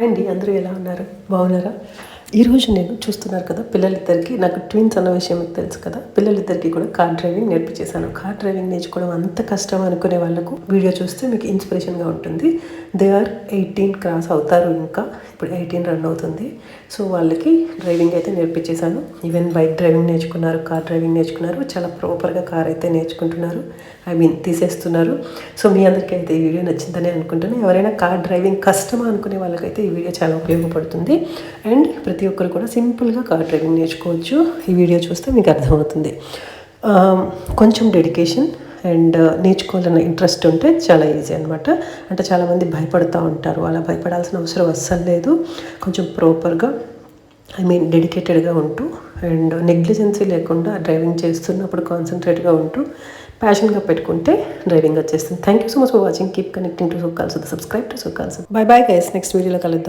అండి అందరూ ఎలా ఉన్నారు? బాగున్నారా? ఈరోజు నేను చూస్తున్నారు కదా, పిల్లలిద్దరికి నాకు ట్విన్స్ అన్న విషయం మీకు తెలుసు కదా. పిల్లలిద్దరికి కూడా కార్ డ్రైవింగ్ నేర్పించేశాను. కార్ డ్రైవింగ్ నేర్చుకోవడం అంత కష్టం అనుకునే వాళ్ళకు వీడియో చూస్తే మీకు ఇన్స్పిరేషన్గా ఉంటుంది. దే ఆర్ 18 క్రాస్ అవుతారు, ఇంకా ఇప్పుడు 18 రన్ అవుతుంది. సో వాళ్ళకి డ్రైవింగ్ అయితే నేర్పించేశాను. ఈవెన్ బైక్ డ్రైవింగ్ నేర్చుకున్నారు, కార్ డ్రైవింగ్ నేర్చుకున్నారు. చాలా ప్రాపర్గా కార్ అయితే నేర్చుకుంటున్నారు, తీసేస్తున్నారు. సో మీ అందరికీ అయితే ఈ వీడియో నచ్చిందని అనుకుంటున్నాను. ఎవరైనా కార్ డ్రైవింగ్ కష్టమా అనుకునే వాళ్ళకైతే ఈ వీడియో చాలా ఉపయోగపడుతుంది. అండ్ ప్రతి ఒక్కరు కూడా సింపుల్గా కార్ డ్రైవింగ్ నేర్చుకోవచ్చు. ఈ వీడియో చూస్తే మీకు అర్థమవుతుంది. కొంచెం డెడికేషన్ అండ్ నేర్చుకోవాలన్న ఇంట్రెస్ట్ ఉంటే చాలా ఈజీ అనమాట. అంటే చాలామంది భయపడుతూ ఉంటారు, అలా భయపడాల్సిన అవసరం అస్సలు లేదు. కొంచెం ప్రాపర్గా డెడికేటెడ్గా ఉంటూ అండ్ నెగ్లిజెన్సీ లేకుండా డ్రైవింగ్ చేస్తున్నప్పుడు కాన్సన్ట్రేట్గా ఉంటూ ప్యాషన్గా పెట్టుకుంటే డ్రైవింగ్ వచ్చేస్తుంది. Thank you so much for watching. Keep connecting to Sukhals. Subscribe to Sukhals. Bye bye guys, next వీడియోలో కలుద్దాం.